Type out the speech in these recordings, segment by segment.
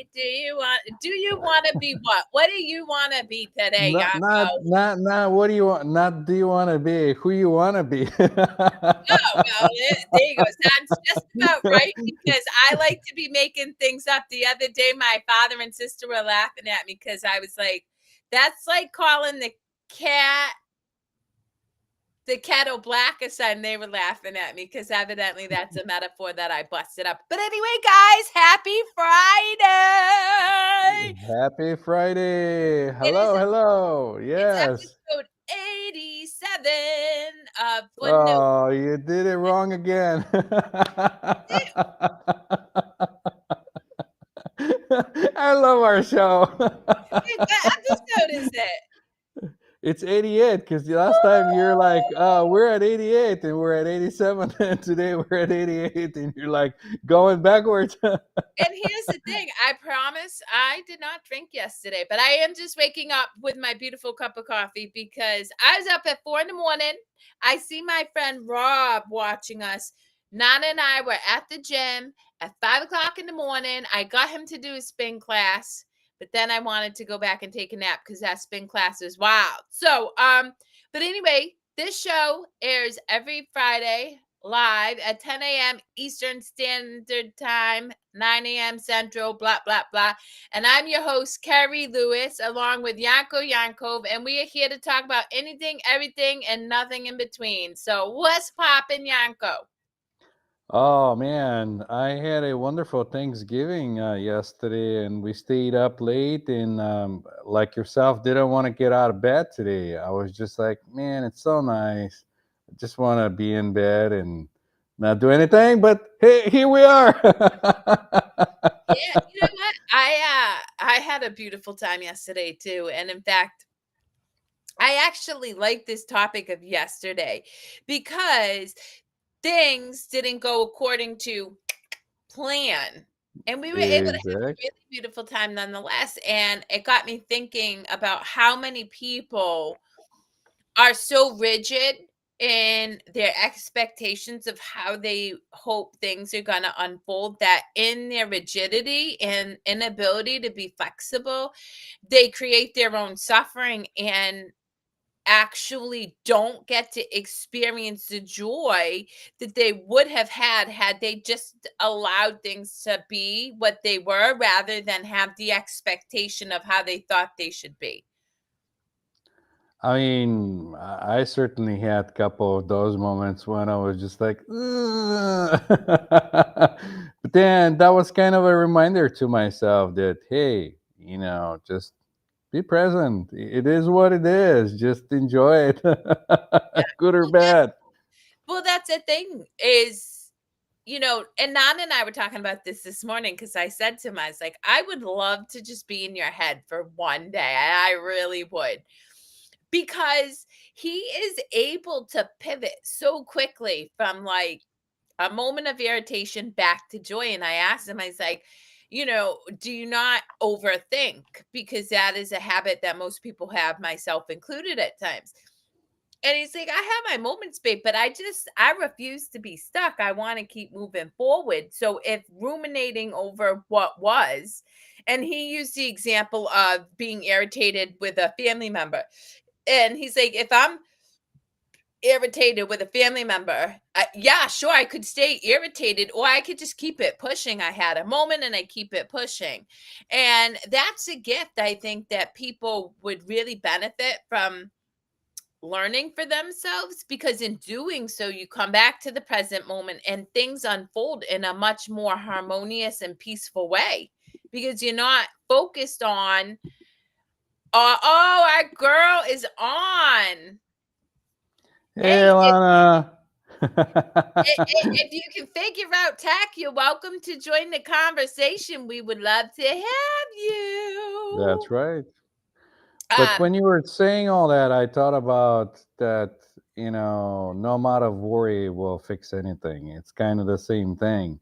today? Do you want to be what? What do you want to be today, Yanko? Not. What do you want? Not do you want to be? Who you want to be? Oh, well, there you go. Sounds just about right because I like to be making things up. The other day, my father and sister were laughing at me because I was like, that's like calling the kettle black or something. They were laughing at me because evidently that's a metaphor that I busted up. But anyway, guys, happy Friday. Happy Friday. It is, Hello. it's Yes. episode 87 of Footnote. Oh, you did it wrong again. I love our show. Wait, what episode is it? It's 88 because the last time you're like, we're at 88 and we're at 87, and today we're at 88, and you're like going backwards. And here's the thing. I promise I did not drink yesterday, but I am just waking up with my beautiful cup of coffee because I was up at 4 a.m. I see my friend Rob watching us. Nana and I were at the gym at 5 o'clock in the morning. I got him to do a spin class, but then I wanted to go back and take a nap because that spin class is wild. So, but anyway, this show airs every Friday live at 10 a.m. Eastern Standard Time, 9 a.m. Central, blah, blah, blah. And I'm your host, Kerri Lewis, along with Yanko Yankov, and we are here to talk about anything, everything, and nothing in between. So what's poppin', Yanko? Oh man, I had a wonderful Thanksgiving yesterday, and we stayed up late. And like yourself, didn't want to get out of bed today. I was just like, man, it's so nice. I just want to be in bed and not do anything. But hey, here we are. Yeah, you know what? I had a beautiful time yesterday too. And in fact, I actually like this topic of yesterday because things didn't go according to plan. And we were able to have a Exactly. really beautiful time nonetheless. And it got me thinking about how many people are so rigid in their expectations of how they hope things are going to unfold that in their rigidity and inability to be flexible, they create their own suffering and actually don't get to experience the joy that they would have had they just allowed things to be what they were rather than have the expectation of how they thought they should be. I mean, I certainly had a couple of those moments when I was just like, "Ugh." But then that was kind of a reminder to myself that, hey, just be present. It is what it is. Just enjoy it, good or Well, that bad. well, that's the thing is, and Nan and I were talking about this morning because I said to him, I was like, I would love to just be in your head for one day. I really would. Because he is able to pivot so quickly from like a moment of irritation back to joy. And I asked him, I was like, do you not overthink? Because that is a habit that most people have, myself included at times. And he's like, I have my moments, babe, but I refuse to be stuck. I want to keep moving forward. So if ruminating over what was, and he used the example of being irritated with a family member. And he's like, if I'm irritated with a family member, yeah, sure, I could stay irritated or I could just keep it pushing. I had a moment and I keep it pushing. And that's a gift I think that people would really benefit from learning for themselves, because in doing so you come back to the present moment and things unfold in a much more harmonious and peaceful way because you're not focused on oh, our girl is on. Hey, Hey, Lana. if you can figure out tech, you're welcome to join the conversation. We would love to have you. That's right. But Um, when you were saying all that, I thought about that, no amount of worry will fix anything. It's kind of the same thing.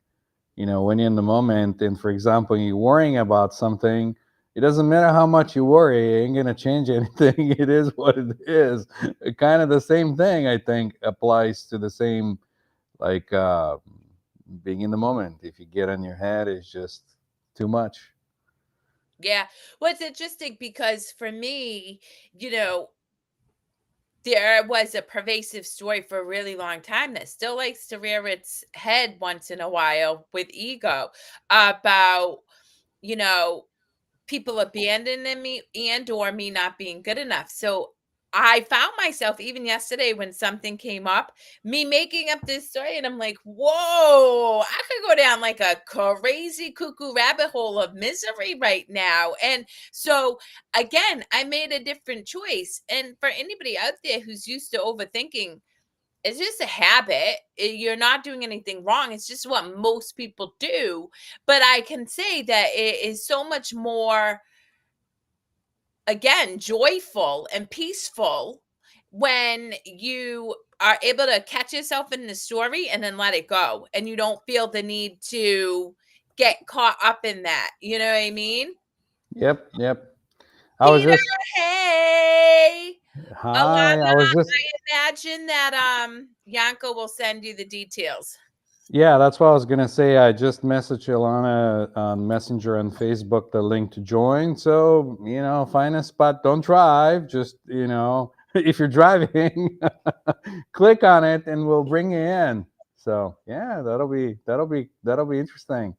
When you're in the moment, and for example, you're worrying about something, it doesn't matter how much you worry, it ain't going to change anything. It is what it is. Kind of the same thing, I think, applies to the same, like, being in the moment. If you get on your head, it's just too much. Yeah. Well, it's interesting because for me, you know, there was a pervasive story for a really long time that still likes to rear its head once in a while with ego about, you know, people abandoning me and or me not being good enough. So I found myself even yesterday when something came up, me making up this story, and I'm like, whoa, I could go down like a crazy cuckoo rabbit hole of misery right now. And so again, I made a different choice. And for anybody out there who's used to overthinking, it's just a habit. You're not doing anything wrong. It's just what most people do. But I can say that it is so much more, again, joyful and peaceful when you are able to catch yourself in the story and then let it go. And you don't feel the need to get caught up in that. You know what I mean? Yep, yep. I was Peter, just hey. hi. I Alana, was just I imagine that Yanko will send you the details. yeah. That's what I was gonna say. I just messaged Ilana on Messenger and Facebook the link to join. So find a spot. Don't drive. Just if you're driving, click on it and we'll bring you in. So yeah, that'll be interesting.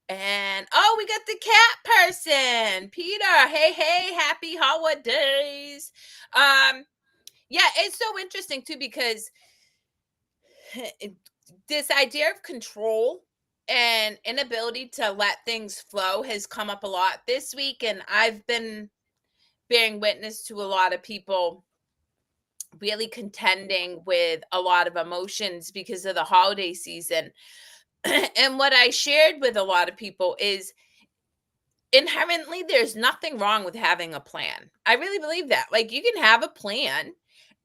And oh, we got the cat person, Peter. Hey, hey, happy holidays. Um, yeah, it's so interesting too because this idea of control and inability to let things flow has come up a lot this week, and I've been bearing witness to a lot of people really contending with a lot of emotions because of the holiday season. And what I shared with a lot of people is inherently there's nothing wrong with having a plan. I really believe that. Like you can have a plan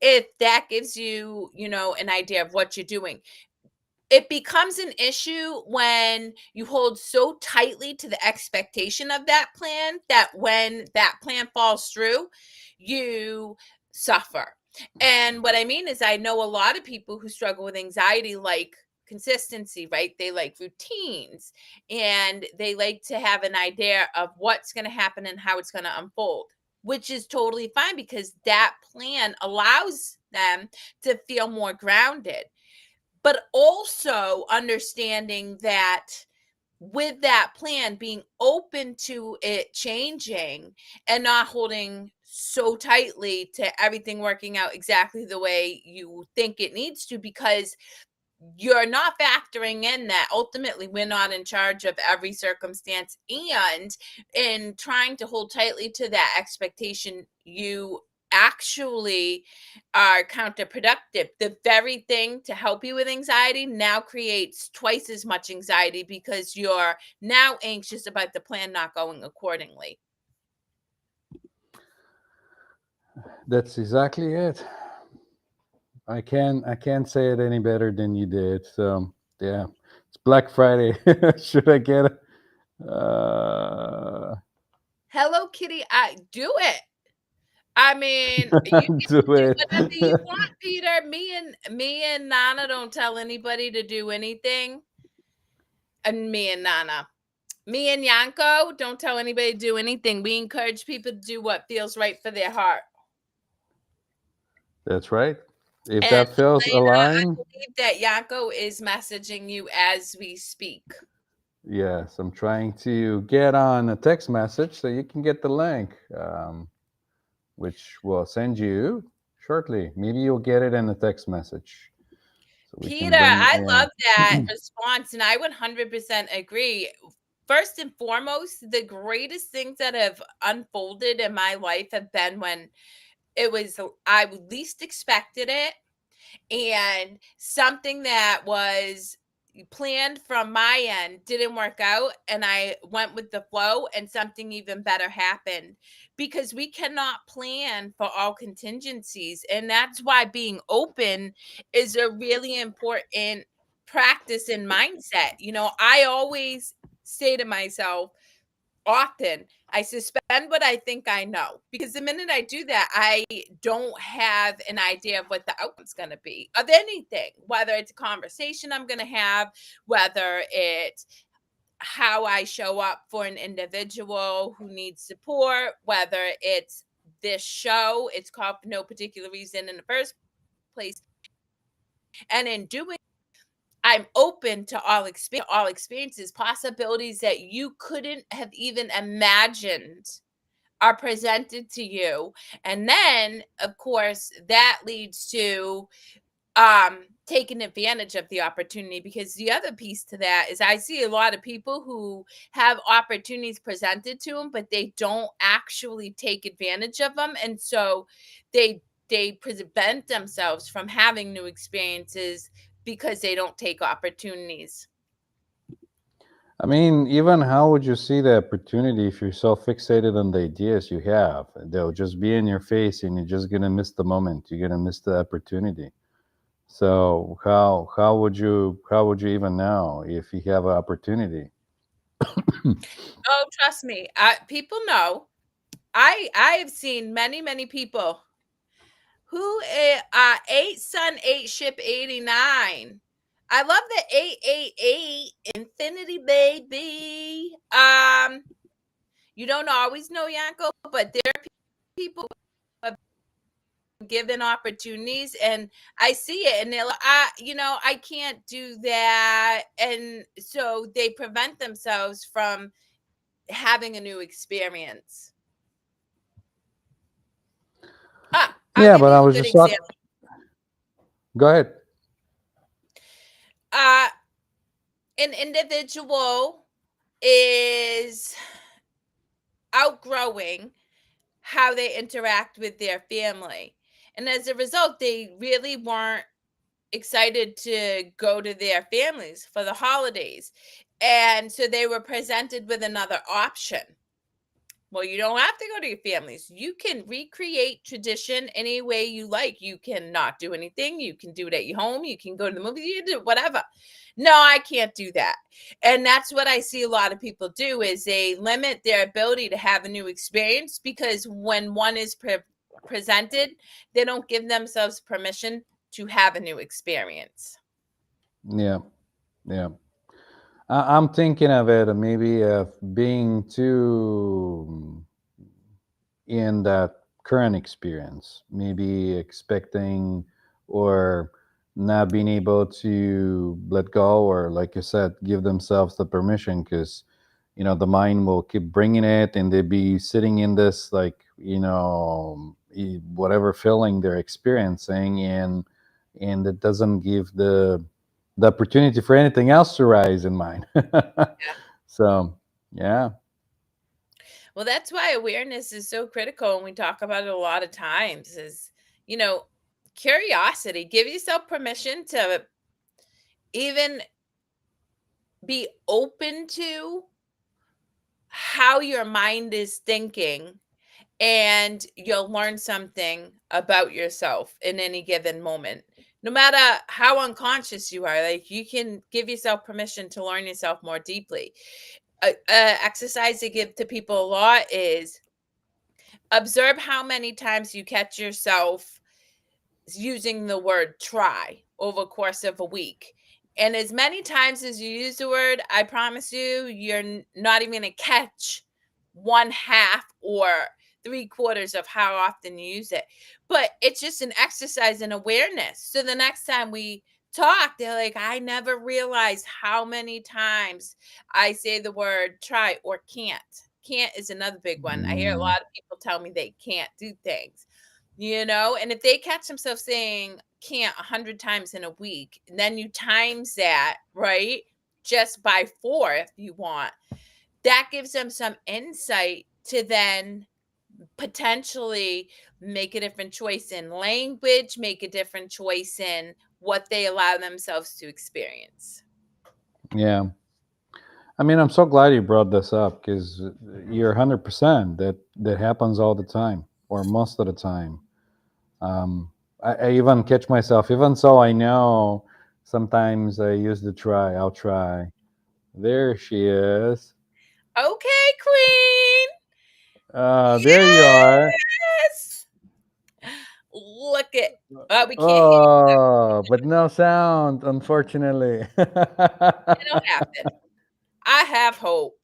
if that gives you, an idea of what you're doing. It becomes an issue when you hold so tightly to the expectation of that plan that when that plan falls through, you suffer. And what I mean is, I know a lot of people who struggle with anxiety, like consistency, right? They like routines and they like to have an idea of what's going to happen and how it's going to unfold, which is totally fine because that plan allows them to feel more grounded, but also understanding that with that plan, being open to it changing and not holding so tightly to everything working out exactly the way you think it needs to, because you're not factoring in that ultimately we're not in charge of every circumstance, and in trying to hold tightly to that expectation, you actually are counterproductive. The very thing to help you with anxiety now creates twice as much anxiety because you're now anxious about the plan not going accordingly. That's exactly it. I can't say it any better than you did. So yeah, it's Black Friday. Should I get it? Hello Kitty, I do it. I mean, you get Do to do it. whatever you want, Peter. Me and Nana don't tell anybody to do anything. And me and Nana. Me and Yanko don't tell anybody to do anything. We encourage people to do what feels right for their heart. That's right. If And that feels Elena, I aligned, believe that Yanko is messaging you as we speak. yes, I'm trying to get on a text message so you can get the link, which we'll send you shortly. Maybe you'll get it in the text message so we can Peter, bring you I love that in. response, and I 100% agree. First and foremost, the greatest things that have unfolded in my life have been when it was I least expected it, and something that was planned from my end didn't work out, and I went with the flow and something even better happened, because we cannot plan for all contingencies, and that's why being open is a really important practice and mindset. I always say to myself often, I suspend what I think I know, because the minute I do that, I don't have an idea of what the outcome's going to be of anything, whether it's a conversation I'm going to have, whether it's how I show up for an individual who needs support, whether it's this show, it's called for no particular reason in the first place. And in doing, I'm open to all experiences, possibilities that you couldn't have even imagined are presented to you. And then, of course, that leads to taking advantage of the opportunity, because the other piece to that is I see a lot of people who have opportunities presented to them, but they don't actually take advantage of them, and so they they prevent themselves from having new experiences because they don't take opportunities. I mean, even how would you see the opportunity if you're so fixated on the ideas you have? They'll just be in your face, and you're just gonna miss the moment. You're gonna miss the opportunity. So how would you even know if you have an opportunity? Oh, trust me, people know. I have seen many people who eight sun eight ship 89. I love the 888 infinity baby. You don't always know Yanko, but there are people who have been given opportunities, and I see it, and they're like, I can't do that, and so they prevent themselves from having a new experience. I'll Yeah, give but I you a was good just talking. example. Go ahead. Uh, an individual is outgrowing how they interact with their family. And as a result, they really weren't excited to go to their families for the holidays. And so they were presented with another option. Well, you don't have to go to your families. You can recreate tradition any way you like. You can not do anything. You can do it at your home. You can go to the movies. You can do whatever. No, I can't do that. And that's what I see a lot of people do is they limit their ability to have a new experience because when one is presented, they don't give themselves permission to have a new experience. Yeah, yeah. I'm thinking of it maybe of being too in that current experience, maybe expecting or not being able to let go, or like you said, give themselves the permission, because the mind will keep bringing it, and they be sitting in this, like, whatever feeling they're experiencing, and it doesn't give the opportunity for anything else to rise in mind. So yeah. Well, that's why awareness is so critical, and we talk about it a lot of times is, you know, curiosity. Give yourself permission to even be open to how your mind is thinking, and you'll learn something about yourself in any given moment. No matter how unconscious you are, like you can give yourself permission to learn yourself more deeply. Exercise I give to people a lot is observe how many times you catch yourself using the word try over the course of a week. And as many times as you use the word, I promise you, you're not even going to catch one half or three quarters of how often you use it. But it's just an exercise in awareness. So the next time we talk, they're like, I never realized how many times I say the word try or can't. Can't is another big one. I hear a Mm, lot of people tell me they can't do things, and if they catch themselves saying can't 100 times in a week, and then you times that, right, just by four if you want, that gives them some insight to then potentially make a different choice in language, make a different choice in what they allow themselves to experience. yeah. I mean, I'm so glad you brought this up, because you're 100%. That happens all the time, or most of the time. I even catch myself, even so I know sometimes I use the try. I'll try. There she is. Okay, queen. There you are. Yes. Look at. We can't hear you. Oh, but no sound, unfortunately. It'll happen. I have hope.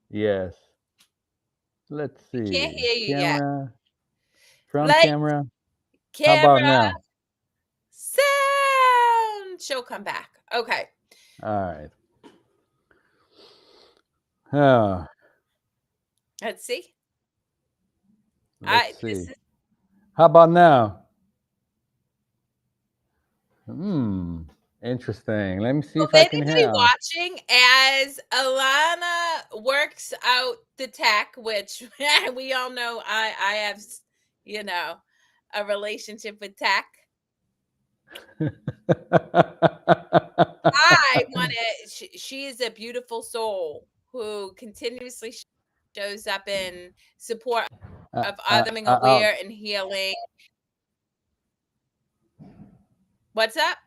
Yes. Let's We can't see. hear you yet. Camera, front Lights, camera. How about camera, now? sound. She'll come back. Okay. All right. Ah, Let's see. let's This see. is How about now? Hmm. Interesting. Let me see so if I can anybody hear. watching as Alana works out the tech, which we all know I have, you know, a relationship with tech. I want to. She is a beautiful soul who continuously shows up in support uh, of uh, becoming uh, uh, aware and healing. What's up?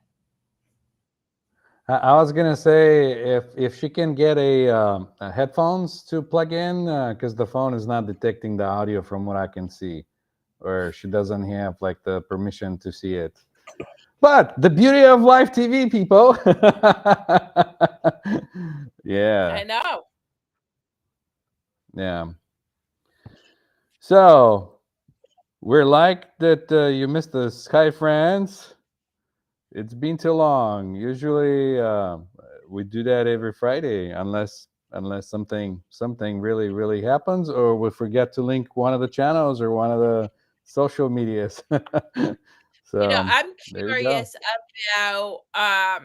I was gonna say if she can get a headphones to plug in because the phone is not detecting the audio from what I can see, or she doesn't have like the permission to see it. But the beauty of live TV, people. Yeah, I know. yeah. So we're like that. You missed the Sky Friends. It's been too long. Usually, we do that every Friday, unless something really happens, or we forget to link one of the channels or one of the social medias. So I'm there you go. curious about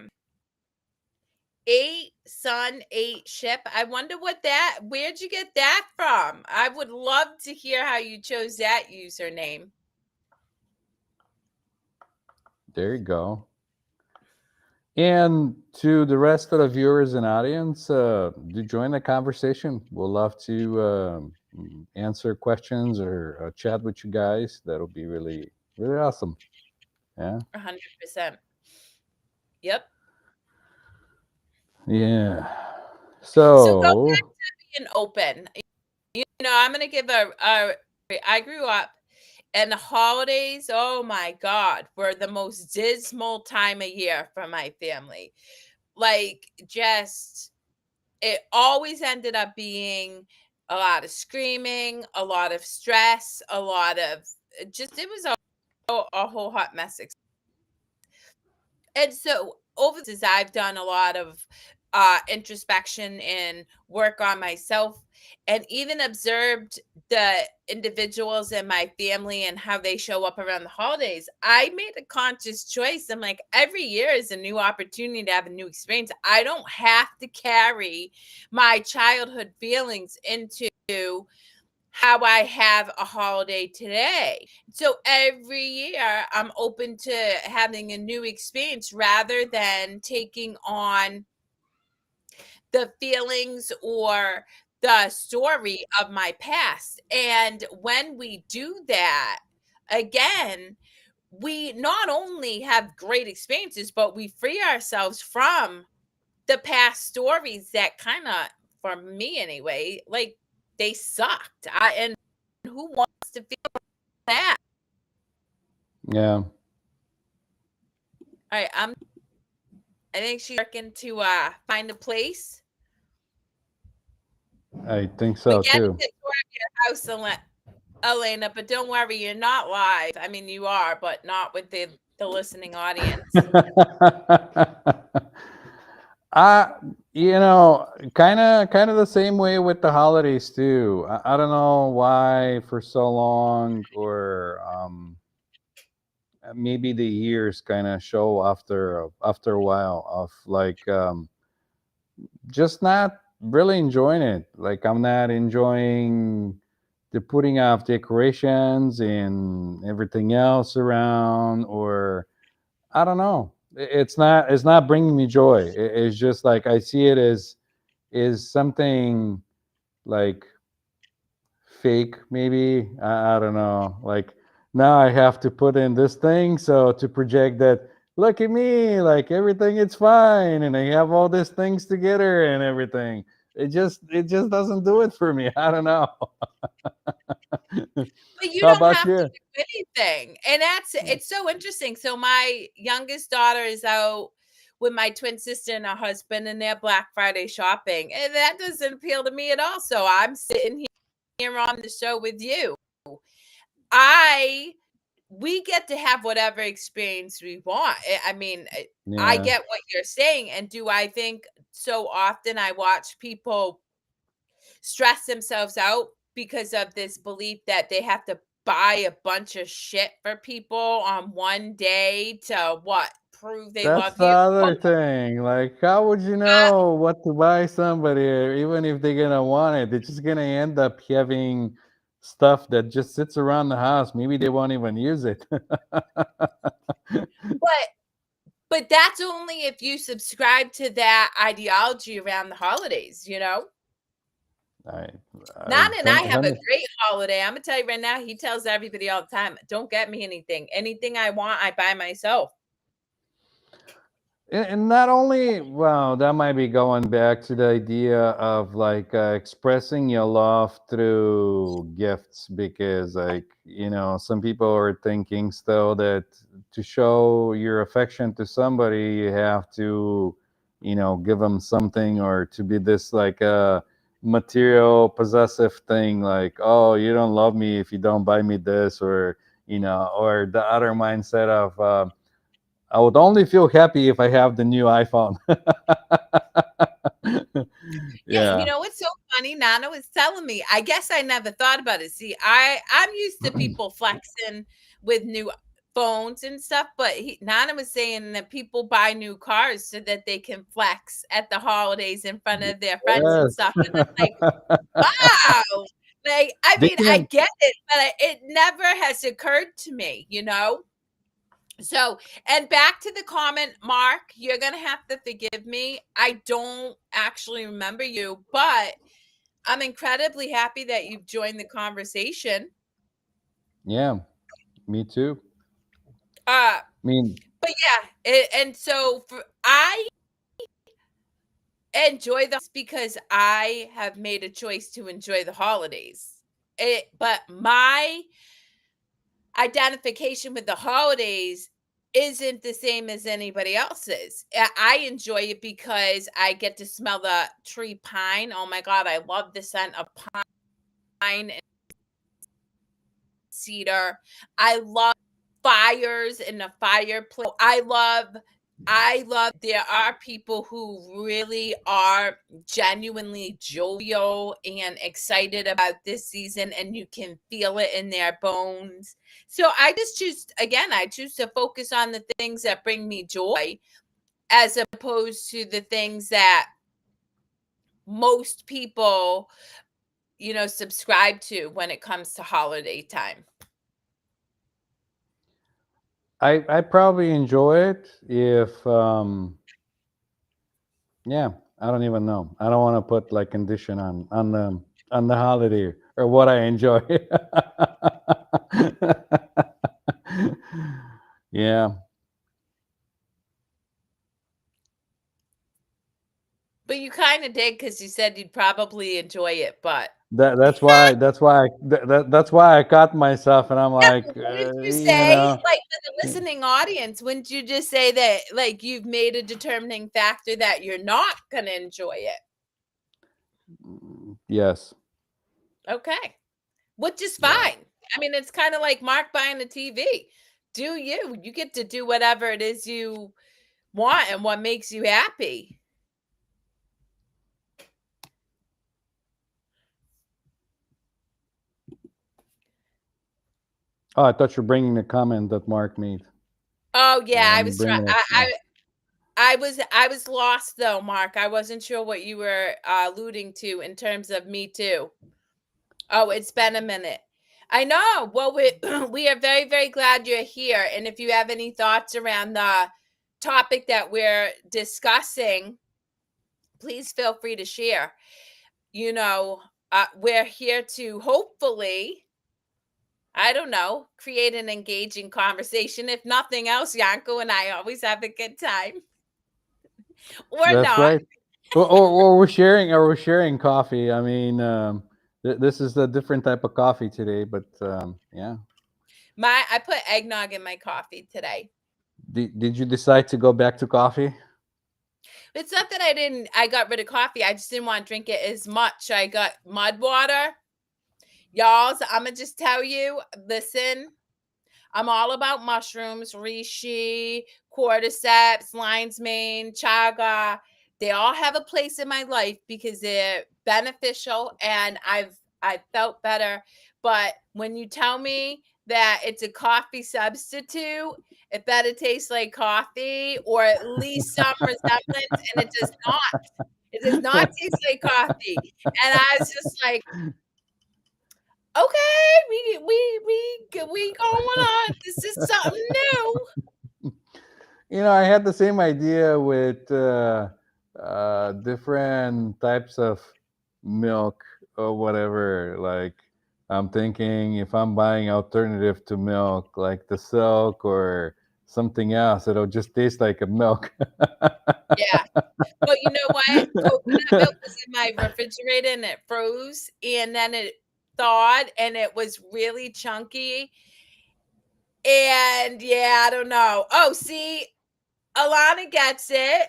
eight sun, eight ship. I wonder where'd you get that from? I would love to hear how you chose that username. There you go. And to the rest of the viewers and audience, do join the conversation. We'll love to answer questions or chat with you guys. That'll be really awesome. Yeah. 100%. Yep. Yeah. So go So being open. I'm gonna give a I grew up and the holidays, oh my God, were the most dismal time of year for my family. Like, just it always ended up being a lot of screaming, a lot of stress, a lot of just it was a whole hot mess. And so over the I've done a lot of introspection and work on myself and even observed the individuals in my family and how they show up around the holidays. I made a conscious choice. I'm like, every year is a new opportunity to have a new experience. I don't have to carry my childhood feelings into how I have a holiday today. So every year I'm open to having a new experience rather than taking on the feelings or the story of my past. And when we do that, again, we not only have great experiences, but we free ourselves from the past stories that kind of, for me anyway, like they sucked. And who wants to feel that? yeah, All right, I think she's working to find a place. I think We so get a too. tour of your house, Elena, but don't worry, you're not live. I mean, you are, but not with the listening audience. I, kind of the same way with the holidays too. I don't know why for so long, or maybe the years kind of show after a while of like just not really enjoying it. Like I'm not enjoying the putting off decorations and everything else around, or I don't know. It's not bringing me joy. It's just like I see it as is something like fake, maybe. I don't know. Like now I have to put in this thing so to project that look at me, like everything is fine, and I have all these things together and everything. It just doesn't do it for me. I don't know. But you How don't about have to you? do anything. And it's so interesting. So my youngest daughter is out with my twin sister and her husband and their Black Friday shopping. And that doesn't appeal to me at all. So I'm sitting here on the show with you. I we get to have whatever experience we want. I mean, I Yeah. get what you're saying. And do I think so often I watch people stress themselves out because of this belief that they have to buy a bunch of shit for people on one day to what? Prove they That's love the you? other thing. Like, how would you know what to buy somebody, even if they're gonna want it? They're just gonna end up having stuff that just sits around the house. Maybe they won't even use it. But that's only if you subscribe to that ideology around the holidays, you know? I, I Nana and I have a 100. great holiday. I'm gonna tell you right now, he tells everybody all the time, "Don't get me anything. Anything I want, I buy myself." And not only, well, that might be going back to the idea of like expressing your love through gifts, because like, some people are thinking still that to show your affection to somebody you have to, give them something, or to be this like a material possessive thing, like, oh, you don't love me if you don't buy me this, or or the other mindset of I would only feel happy if I have the new iPhone. Yeah, you Yeah. know what's so funny? Nana was telling me. I guess I never thought about it. See, I'm used to people flexing with new phones and stuff, but Nana was saying that people buy new cars so that they can flex at the holidays in front of their friends and Yes. stuff. And I'm like, wow. Like, I They mean, I can. get it, but it never has occurred to me, you know? So, and back to the comment, Mark, you're going to have to forgive me. I don't actually remember you, but I'm incredibly happy that you've joined the conversation. Yeah, me too. Uh, I mean, but yeah, and so I enjoy the because I have made a choice to enjoy the holidays. But my identification with the holidays isn't the same as anybody else's. I enjoy it because I get to smell the tree pine. Oh my god, I love the scent of pine and cedar. I love fires in the fireplace. I love there are people who really are genuinely jovial and excited about this season, and you can feel it in their bones. So I choose to focus on the things that bring me joy as opposed to the things that most people, subscribe to when it comes to holiday time. I probably enjoy it if yeah, I don't even know. I don't want to put like condition on the holiday or what I enjoy. Yeah, But you kind of did because you said you'd probably enjoy it. But that's why I caught myself, and I'm yeah, like, but wouldn't you say, like, for the listening audience, wouldn't you just say that, like, you've made a determining factor that you're not going to enjoy it? yes. Okay. Which is Yeah. fine. I mean, it's kind of like Mark buying a TV. Do you? You get to do whatever it is you want and what makes you happy. Oh, I thought you're bringing the comment that Mark made. Oh yeah, I Let me was trying. bring it up. I was lost though, Mark. I wasn't sure what you were alluding to in terms of me too. Oh, it's been a minute. I know. Well, we we are very, very glad you're here. And if you have any thoughts around the topic that we're discussing, please feel free to share. We're here to hopefully, I don't know, create an engaging conversation. If nothing else, Yanko and I always have a good time, or That's not. right. Or we're sharing coffee. I mean, this is a different type of coffee today, but yeah. I put eggnog in my coffee today. Did you decide to go back to coffee? It's not that I got rid of coffee. I just didn't want to drink it as much. I got mud water. Y'all, so I'm gonna just tell you, listen, I'm all about mushrooms, reishi, cordyceps, lion's mane, chaga. They all have a place in my life because they're beneficial and I've felt better. But when you tell me that it's a coffee substitute, it better taste like coffee or at least some resemblance, and it does not. It does not taste like coffee. And I was just like, okay, we going on. This is something new. I had the same idea with different types of milk or whatever. Like, I'm thinking if I'm buying alternative to milk, like the silk or something else, it'll just taste like a milk. Yeah. But you know what? Coconut milk was in my refrigerator and it froze and then it thawed and it was really chunky. And yeah, I don't know. Oh, see, Alana gets it.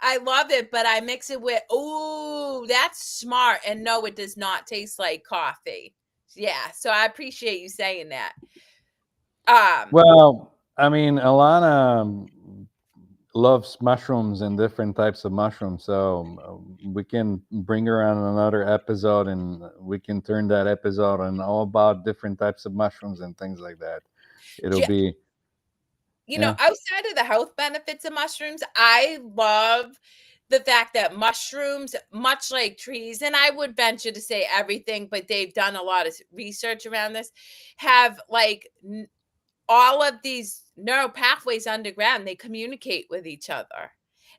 I love it, but I mix it with, ooh, that's smart. And no, it does not taste like coffee. Yeah. So I appreciate you saying that. Um, Well, I mean, Alana loves mushrooms and different types of mushrooms. So we can bring her on another episode and we can turn that episode on all about different types of mushrooms and things like that. It'll be, yeah. outside of the health benefits of mushrooms, I love the fact that mushrooms, much like trees, and I would venture to say everything, but they've done a lot of research around this, have like all of these neural pathways underground. They communicate with each other.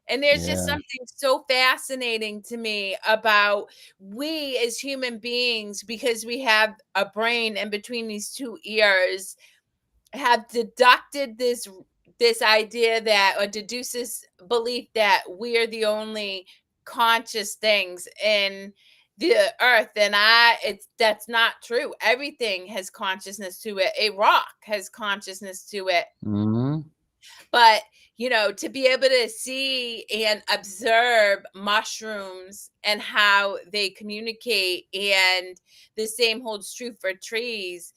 And there's just Yeah. something so fascinating to me about we as human beings, because we have a brain in between these two ears, have deducted this idea that or deduce this belief that we're the only conscious things in the earth, and I it's that's not true. Everything has consciousness to it. A rock has consciousness to it. Hmm. But to be able to see and observe mushrooms and how they communicate, and the same holds true for trees,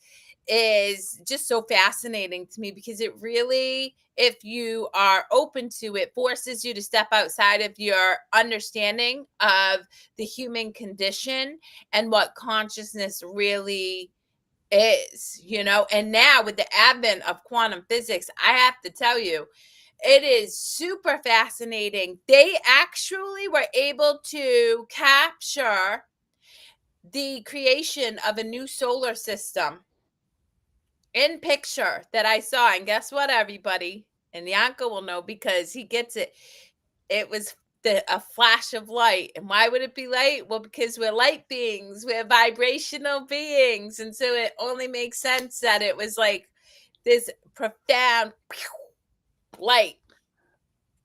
is just so fascinating to me, because it really, if you are open to it, forces you to step outside of your understanding of the human condition and what consciousness really is. And now with the advent of quantum physics, I have to tell you, it is super fascinating. They actually were able to capture the creation of a new solar system in picture that I saw. And guess what, everybody? And Yanko will know because he gets it. It was a flash of light. And why would it be light? Well, because we're light beings, we're vibrational beings. And so it only makes sense that it was like this profound light.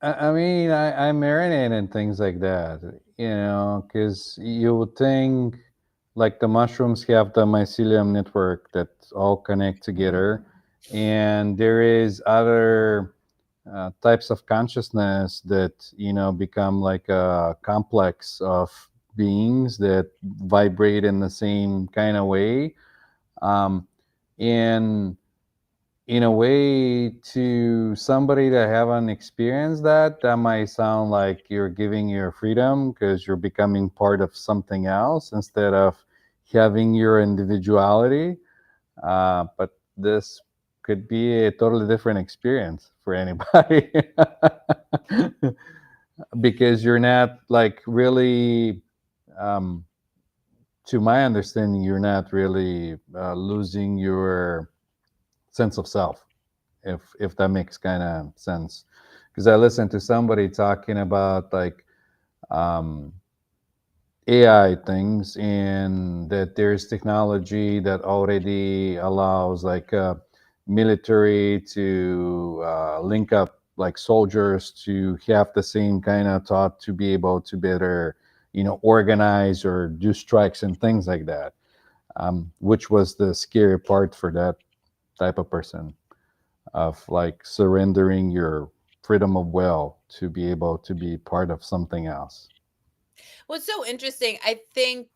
I mean, I marinate and things like that, because you would think like the mushrooms have the mycelium network that all connect together, and there is other types of consciousness that become like a complex of beings that vibrate in the same kind of way, um, and in a way, to somebody that haven't experienced that might sound like you're giving your freedom because you're becoming part of something else instead of having your individuality. But this could be a totally different experience for anybody. Because you're not like really, um, to my understanding, you're not really losing your sense of self, if that makes kind of sense. Because I listened to somebody talking about like um, AI things, and that there's technology that already allows like military to link up like soldiers to have the same kind of thought to be able to better organize or do strikes and things like that, which was the scary part for that type of person, of like surrendering your freedom of will to be able to be part of something else. What's so interesting, I think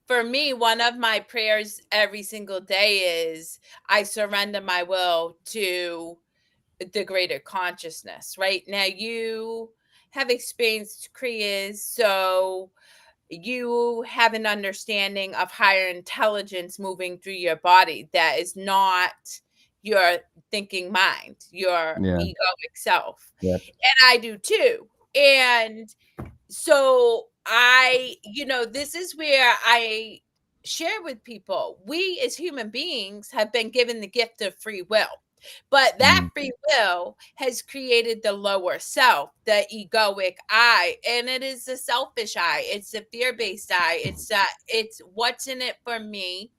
for me, one of my prayers every single day is I surrender my will to the greater consciousness, right? Now, you have experienced Kriyas, so you have an understanding of higher intelligence moving through your body that is not your thinking mind, your Yeah. egoic self. Yeah. And I do too. And so this is where I share with people, we as human beings have been given the gift of free will, but that Mm. free will has created the lower self, the egoic I, and it is the selfish I, it's the fear-based I, it's what's in it for me,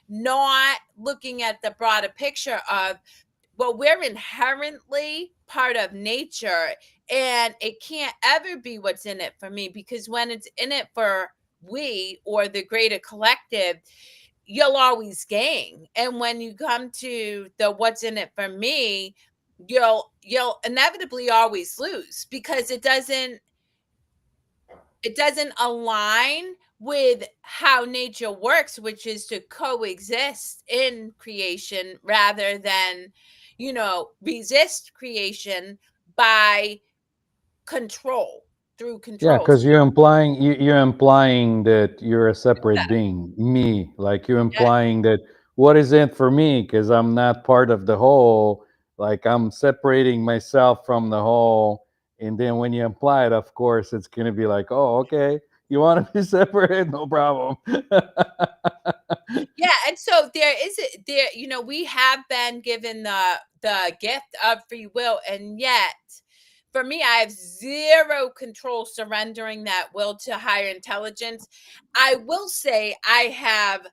not looking at the broader picture of, well, we're inherently part of nature, and it can't ever be what's in it for me, because when it's in it for we or the greater collective, you'll always gain. And when you come to the what's in it for me, you'll inevitably always lose, because it doesn't align with how nature works, which is to coexist in creation rather than, resist creation by control, through Yeah, control. because you're implying that you're a separate being, me. Like you're Yeah. implying that what is it for me? Because I'm not part of the whole. Like I'm separating myself from the whole. And then when you imply it, of course, it's gonna be like, oh, okay, you want to be separate? No problem. Yeah, and so we have been given the gift of free will, and yet for me, I have zero control surrendering that will to higher intelligence. I will say I have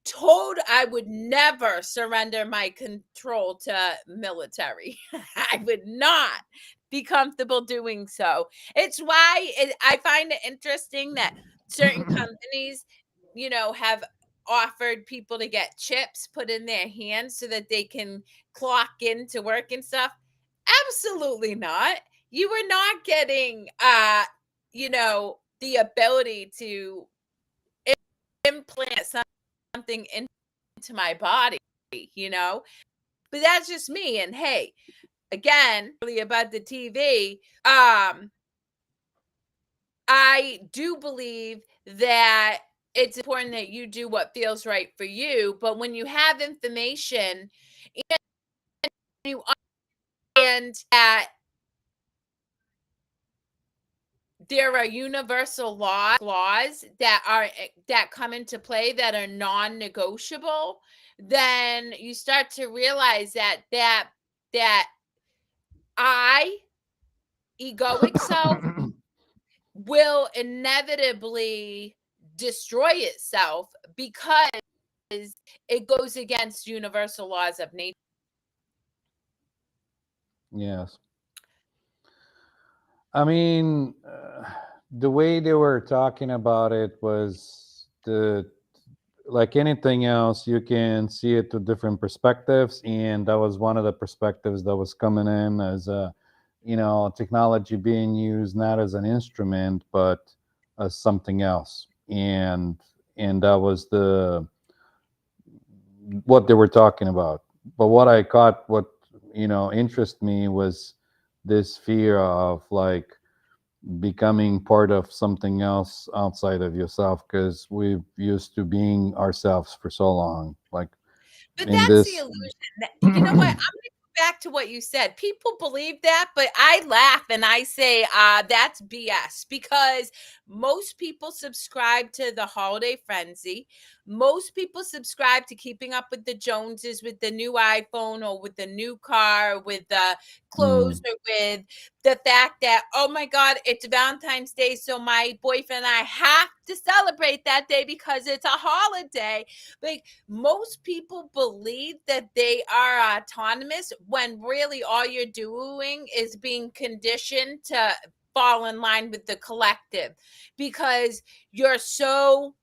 told I would never surrender my control to military. I would not be comfortable doing so. It's why I find it interesting that certain companies, have offered people to get chips put in their hands so that they can clock into work and stuff. Absolutely not. You are not getting the ability to implant something into my body, you know? But that's just me. And hey, again, really about the TV, I do believe that it's important that you do what feels right for you, but when you have information and you understand that there are universal laws that come into play that are non-negotiable, then you start to realize that I, egoic self, will inevitably destroy itself because it goes against universal laws of nature. Yes. I mean, the way they were talking about it was the like anything else, you can see it to different perspectives, and that was one of the perspectives that was coming in as a, technology being used not as an instrument but as something else, and that was the what they were talking about. But what I caught, what interest me was this fear of like becoming part of something else outside of yourself because we've used to being ourselves for so long like But in that's the this. illusion. You know what? I'm gonna go back to what you said. People believe that, but I laugh and I say, that's BS, because most people subscribe to the holiday frenzy. Most people subscribe to keeping up with the Joneses, with the new iPhone or with the new car, with the clothes, Mm, or with the fact that, oh my God, it's Valentine's Day, so my boyfriend and I have to celebrate that day because it's a holiday. Like, most people believe that they are autonomous when really all you're doing is being conditioned to fall in line with the collective, because you're so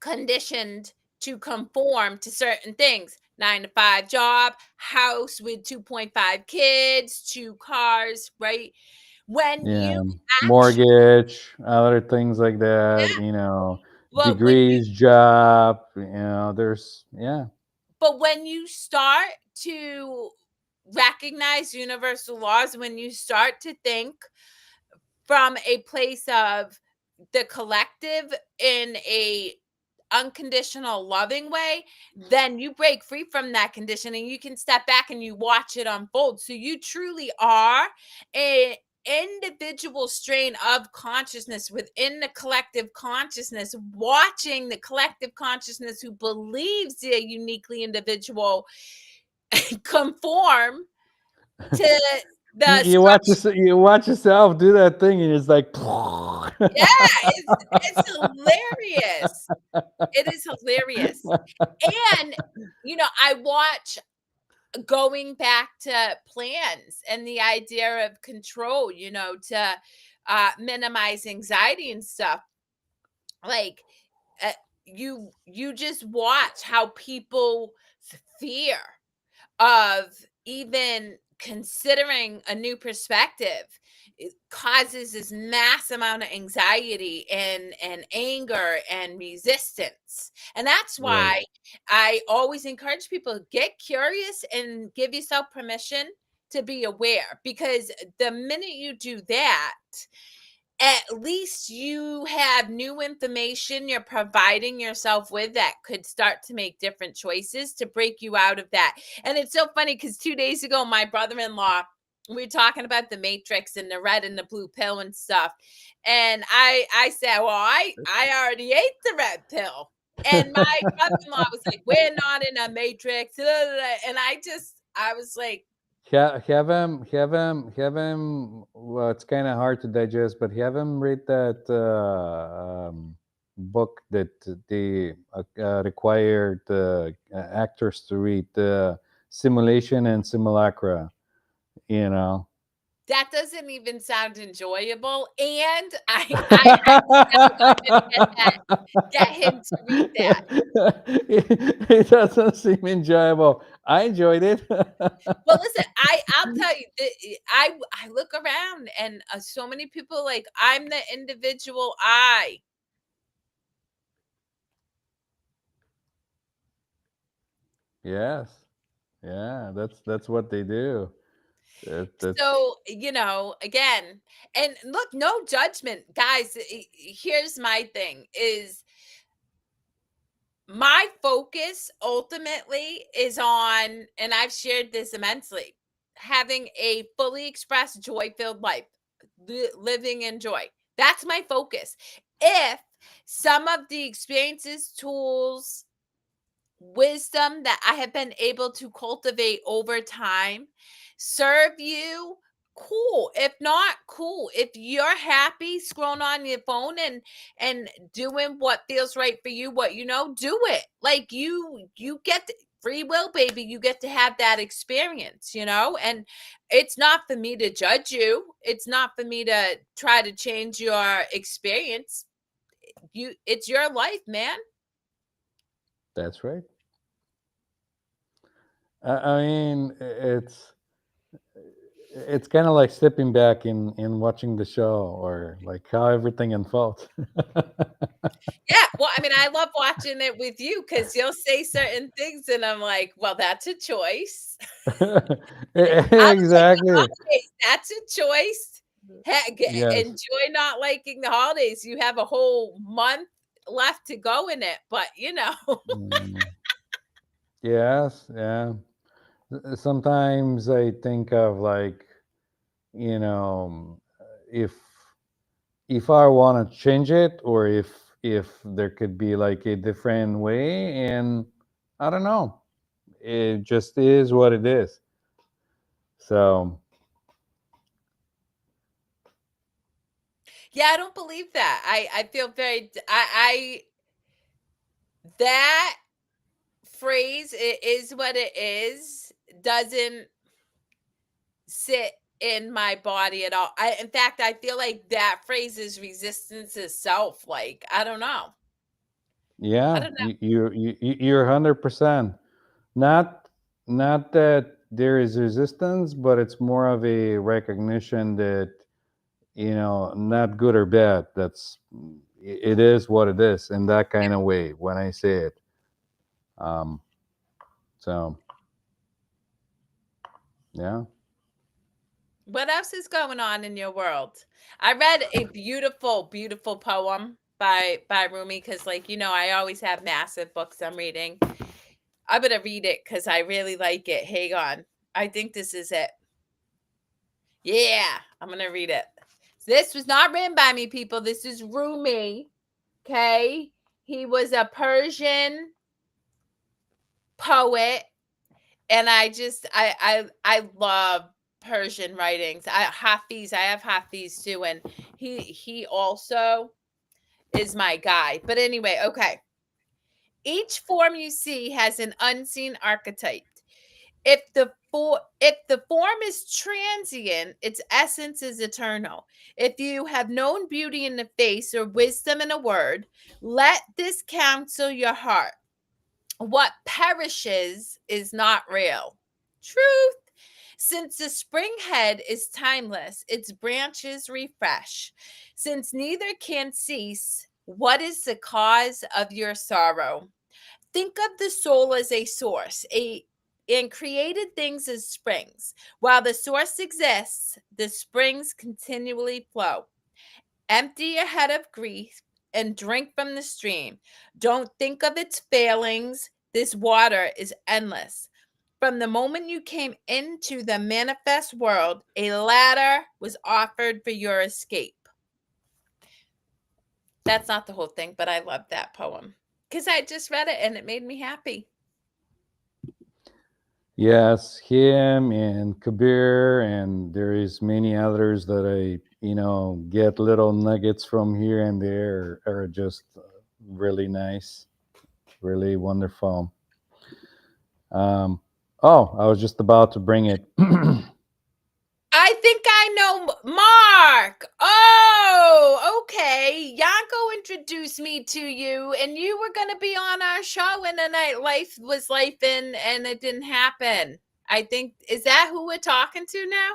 conditioned to conform to certain things. 9 to 5 job, house with 2.5 kids, 2 cars, right? When Yeah, you actually, mortgage, other things like that, you know, well, when you, degrees, job, you know, there's yeah. but when you start to recognize universal laws, when you start to think from a place of the collective in a unconditional loving way, then you break free from that conditioning. You can step back and you watch it unfold. So you truly are a individual strain of consciousness within the collective consciousness, watching the collective consciousness who believes they're uniquely individual conform to You, the you watch structure. you watch yourself do that thing, and it's like, Yeah, it's hilarious. It is hilarious. And, I watch going back to plans and the idea of control, to minimize anxiety and stuff. Like, uh, you just watch how people fear of even considering a new perspective. It causes this mass amount of anxiety and anger and resistance. And that's right. why I always encourage people, get curious and give yourself permission to be aware, because the minute you do that, at least you have new information you're providing yourself with that could start to make different choices to break you out of that. And it's so funny because 2 days ago, my brother-in-law, we were talking about the matrix and the red and the blue pill and stuff. And I said, well, I already ate the red pill. And my brother-in-law was like, we're not in a matrix. And I was like, Well, it's kind of hard to digest, but have him read that book that they required actors to read, Simulation and Simulacra. You know. that doesn't even sound enjoyable. And I actually I'm gonna get him to read that. It doesn't seem enjoyable. I enjoyed it. Well, listen, I'll tell you, I look around and, so many people like, I'm the individual I. Yes. Yeah, that's what they do. That's So, again, and look, no judgment, guys. Here's my thing is my focus ultimately is on, and I've shared this immensely, having a fully expressed joy-filled life, living in joy. That's my focus. If some of the experiences, tools, wisdom that I have been able to cultivate over time serve you, cool. If not, cool. If you're happy scrolling on your phone and doing what feels right for you, what do it. Like, you get free will, baby. You get to have that experience, and it's not for me to judge you. It's not for me to try to change your experience. It's your life, man. that's right. I mean, it's kind of like stepping back in watching the show, or like how everything unfolds. Yeah, well, I mean, I love watching it with you because 'cause you'll say certain things, and I'm like, "Well, that's a choice." I don't like the Exactly. holidays, that's a choice. Yes. Enjoy not liking the holidays, you have a whole month left to go in it, but, Mm, yes. Yeah. Sometimes I think of like, you know, if I want to change it, or if there could be like a different way, and I don't know. It just is what it is. So Yeah, I don't believe that. I feel very d I that phrase, "It is what it is," doesn't sit in my body at all. In fact, I feel like that phrase is resistance itself. Like, I don't know. I Yeah, don't know. you're 100%. Not not that there is resistance, but it's more of a recognition that, not good or bad. It is what it is in that kind of way when I say it. Um, so yeah. What else is going on in your world? I read a beautiful, beautiful poem by Rumi because, like, I always have massive books I'm reading. I'm gonna read it because I really like it. Hang on. I think this is it. Yeah, I'm gonna read it. This was not written by me, people. This is Rumi. Okay. He was a Persian poet, and I love Persian writings. I have Hafiz too, and he also is my guy. But anyway, okay. Each form you see has an unseen archetype. If the form is transient, its essence is eternal. If you have known beauty in the face or wisdom in a word, let this counsel your heart. What perishes is not real. Truth. Since the spring head is timeless, its branches refresh. Since neither can cease, what is the cause of your sorrow? Think of the soul as a source, and created things as springs. While the source exists, the springs continually flow. Empty your head of grief and drink from the stream. Don't think of its failings. This water is endless. From the moment you came into the manifest world, a ladder was offered for your escape. That's not the whole thing, but I love that poem because I just read it and it made me happy. Yes, him and Kabir, and there is many others that I, get little nuggets from here and there are just really nice, really wonderful. Um, oh, I was just about to bring it. I think I know Mark. Oh, okay. Yanko introduced me to you, and you were going to be on our show, and then life was life, and it didn't happen. I think, is that who we're talking to now?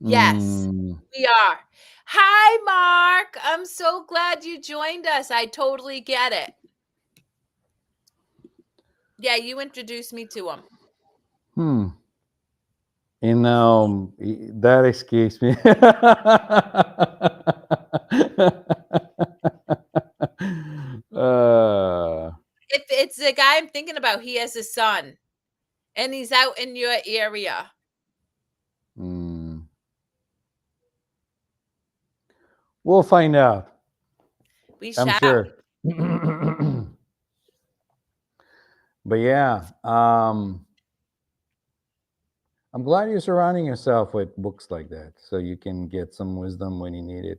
Yes, Mm, we are. Hi, Mark. I'm so glad you joined us. I totally get it. Yeah, you introduced me to him. hmm. That escapes me. uh, If it's the guy I'm thinking about, he has a son, and he's out in your area. mm, we'll find out. We I'm shall. sure. But yeah, I'm glad you're surrounding yourself with books like that so you can get some wisdom when you need it.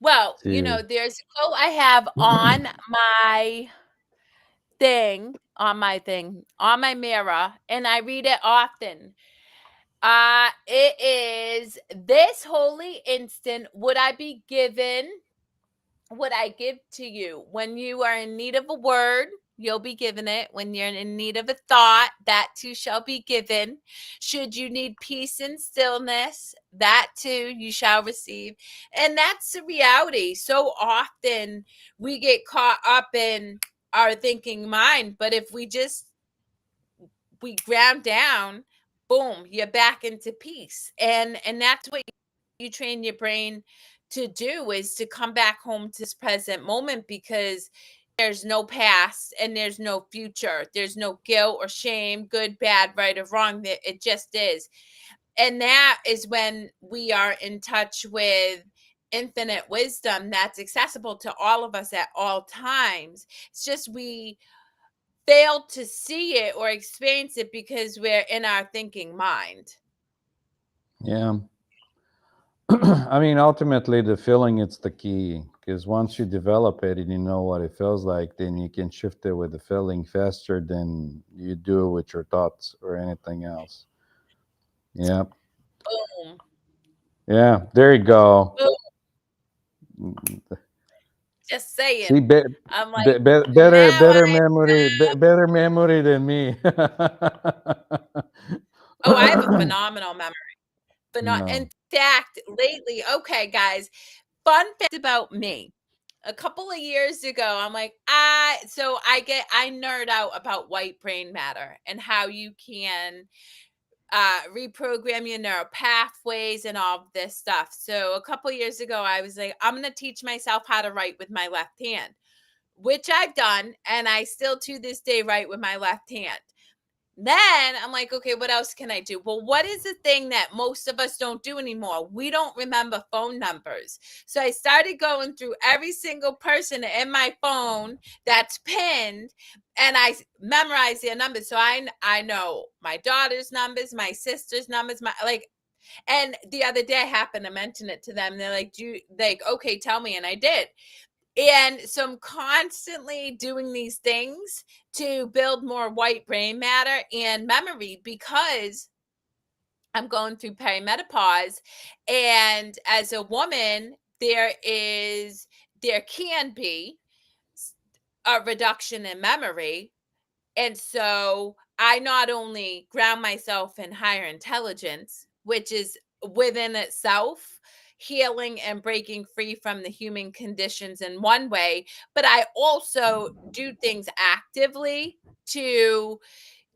Well, To there's a quote I have my on my mirror, and I read it often. It is, this holy instant would I be given what I give to you. When you are in need of a word, you'll be given it. When you're in need of a thought, that too shall be given. Should you need peace and stillness, that too you shall receive. And that's the reality. So often we get caught up in our thinking mind, but if we ground down, boom, you're back into peace. And that's what you train your brain to do, is to come back home to this present moment, because there's no past and there's no future. There's no guilt or shame, good, bad, right, or wrong. It just is. And that is when we are in touch with infinite wisdom that's accessible to all of us at all times. It's just we fail to see it or experience it because we're in our thinking mind. yeah. I mean, ultimately, the feeling it's the key because once you develop it and you know what it feels like, then you can shift it with the feeling faster than you do with your thoughts or anything else. Yeah, Boom. yeah. There you go. Boom. Just saying. See, I'm like, better now I better memory than me. oh, I have a phenomenal memory. In No. fact, lately, okay, guys, fun fact about me. A couple of years ago, I'm like, I nerd out about white brain matter and how you can reprogram your neural pathways and all of this stuff. So a couple of years ago, I was like, I'm gonna teach myself how to write with my left hand, which I've done, and I still to this day write with my left hand. Then I'm like, okay, what else can I do? Well, what is the thing that most of us don't do anymore? We don't remember phone numbers. So I started going through every single person in my phone that's pinned, and I memorized their numbers. So I know my daughter's numbers, my sister's numbers, my like. And the other day I happened to mention it to them. They're like, "Do you, like okay, tell me," and I did. And so I'm constantly doing these things to build more white brain matter and memory because I'm going through perimenopause. And as a woman, there can be a reduction in memory. And so I not only ground myself in higher intelligence, which is within itself healing and breaking free from the human conditions in one way, but I also do things actively to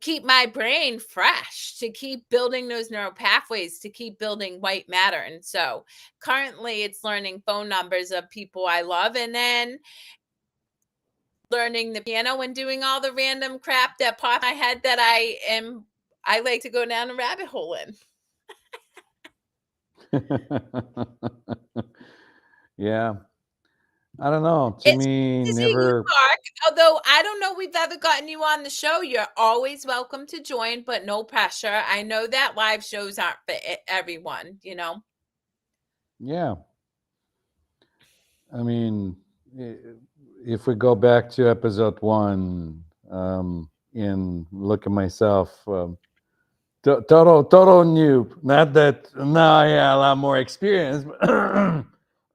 keep my brain fresh, to keep building those neural pathways, to keep building white matter. And so currently it's learning phone numbers of people I love, and then learning the piano and doing all the random crap that pops in my head that I like to go down a rabbit hole in. Yeah. I don't know. To It's me, good to see you, never. Mark. Although I don't know we've ever gotten you on the show. You're always welcome to join, but no pressure. I know that live shows aren't for everyone, you know. Yeah. I mean, if we go back to episode one, and look at myself, total noob. Not that now I have a lot more experience,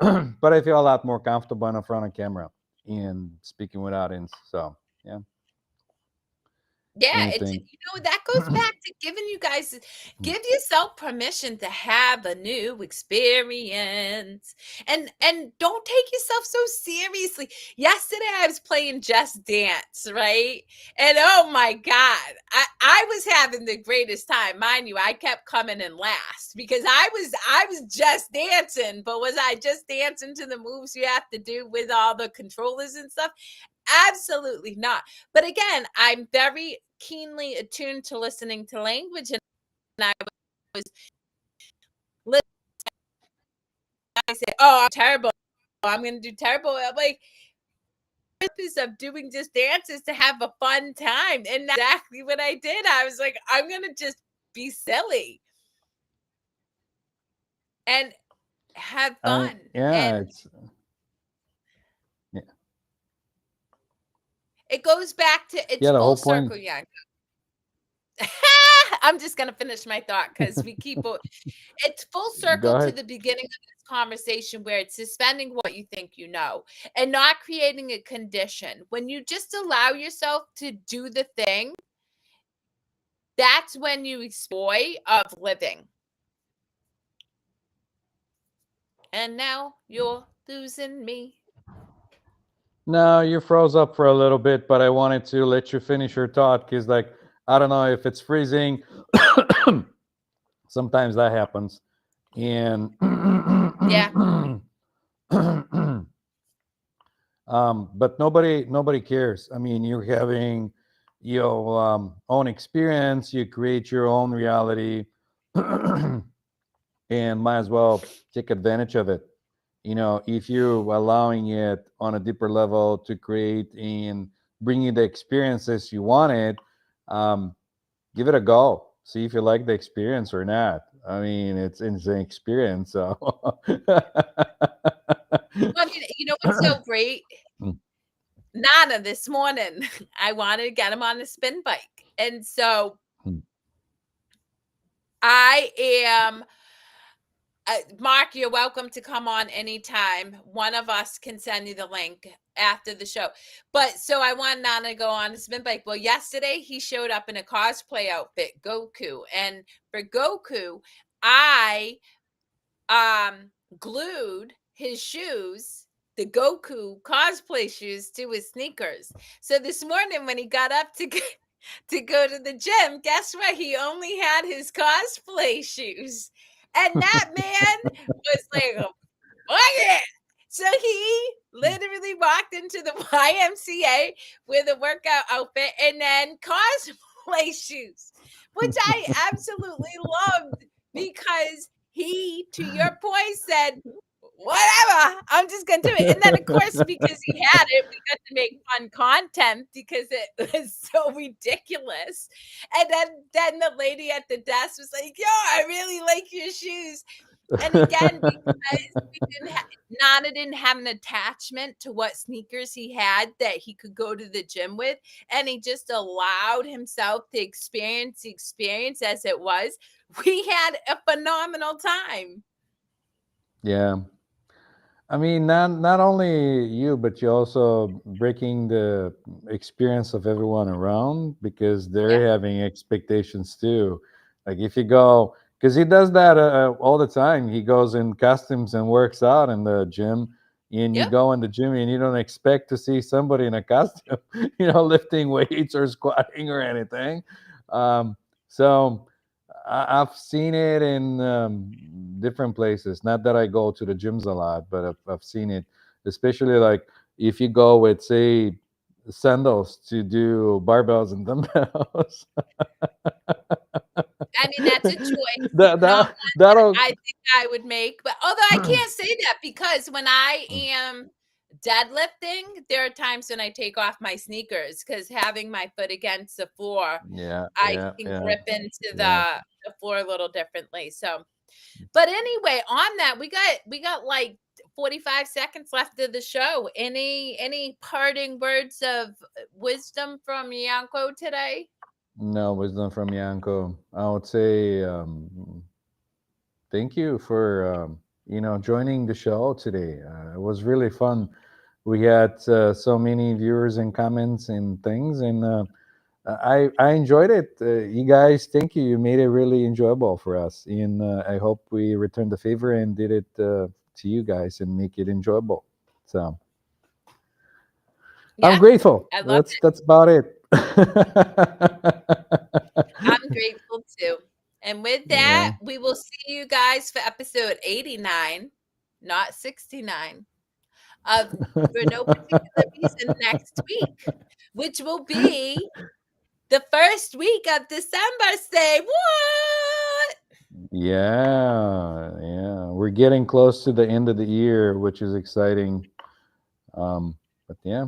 but I feel a lot more comfortable in front of camera and speaking with audience. So yeah, Yeah, it's anything. that goes back to giving you guys give yourself permission to have a new experience. And don't take yourself so seriously. Yesterday I was playing Just Dance, right? And oh my God, I was having the greatest time. Mind you, I kept coming in last because I was just dancing, but was I just dancing to the moves you have to do with all the controllers and stuff? Absolutely not. But again, I'm very keenly attuned to listening to language, and I was listening. I say, "Oh, I'm terrible. I'm going to do terrible." I'm like, the purpose of doing just dance is to have a fun time, and that's exactly what I did. I was like, I'm going to just be silly and have fun. Yeah, And it's yeah, it goes back to it's yeah. The full whole point. circle, yeah. I'm just going to finish my thought because we keep it's full Go circle to ahead. the beginning of this conversation where it's suspending what you think you know and not creating a condition. When you just allow yourself to do the thing, that's when you joy of living. And now you're losing me. No, you froze up for a little bit, but I wanted to let you finish your thought because, like, I don't know if it's freezing. Sometimes that happens, and Yeah. but nobody cares. I mean, you're having your own experience. You create your own reality, and might as well take advantage of it. If you're allowing it on a deeper level to create and bring you the experiences you wanted, um, give it a go. See if you like the experience or not. I mean, it's an experience. So, Well, I mean, you know what's so great? Nana this morning, I wanted to get him on a spin bike. And so I am Mark, you're welcome to come on anytime. One of us can send you the link after the show. But so I want Nana to go on to spin bike. Well, yesterday he showed up in a cosplay outfit, Goku. And for Goku, I glued his shoes, the Goku cosplay shoes, to his sneakers. So this morning when he got up to go to the gym, guess what? He only had his cosplay shoes. And that man was like, fuck it. So he literally walked into the YMCA with a workout outfit and then cosplay shoes, which I absolutely loved because he, to your point, said, whatever, I'm just gonna do it. And then of course, because he had it, we got to make fun content because it was so ridiculous. And then the lady at the desk was like, yo, I really like your shoes. And again, because Nana didn't have an attachment to what sneakers he had that he could go to the gym with, and he just allowed himself to experience the experience as it was. We had a phenomenal time. Yeah. I mean, not only you, but you also breaking the experience of everyone around because Yeah. they're having expectations too. Like if you go, because he does that all the time. He goes in costumes and works out in the gym, and you Yep. go in the gym and you don't expect to see somebody in a costume, lifting weights or squatting or anything. Um, so I've seen it in different places. Not that I go to the gyms a lot, but I've seen it, especially like if you go with, say, sandals to do barbells and dumbbells. I mean, that's a choice, that not that one that that'll I think I would make. But although I can't say that because when I am deadlifting, there are times when I take off my sneakers because having my foot against the floor, yeah, I yeah, can yeah, grip into yeah. the floor a little differently. So, but anyway, on that, we got like 45 seconds left of the show. Any parting words of wisdom from Yanko today? No wisdom from Yanko. I would say thank you for joining the show today. It was really fun. We had so many viewers and comments and things, and I enjoyed it. You guys, thank you. You made it really enjoyable for us, and I hope we returned the favor and did it to you guys and make it enjoyable. So I'm Yeah, grateful. I love That's about it. I'm grateful too. And with Yeah. that, we will see you guys for episode 89, not 69, of For No Particular Reason next week, which will be the first week of December. Say what? Yeah, yeah. We're getting close to the end of the year, which is exciting. But yeah.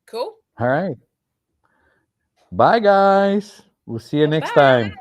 Cool. All right. Bye, guys. We'll see you next Bye-bye. time.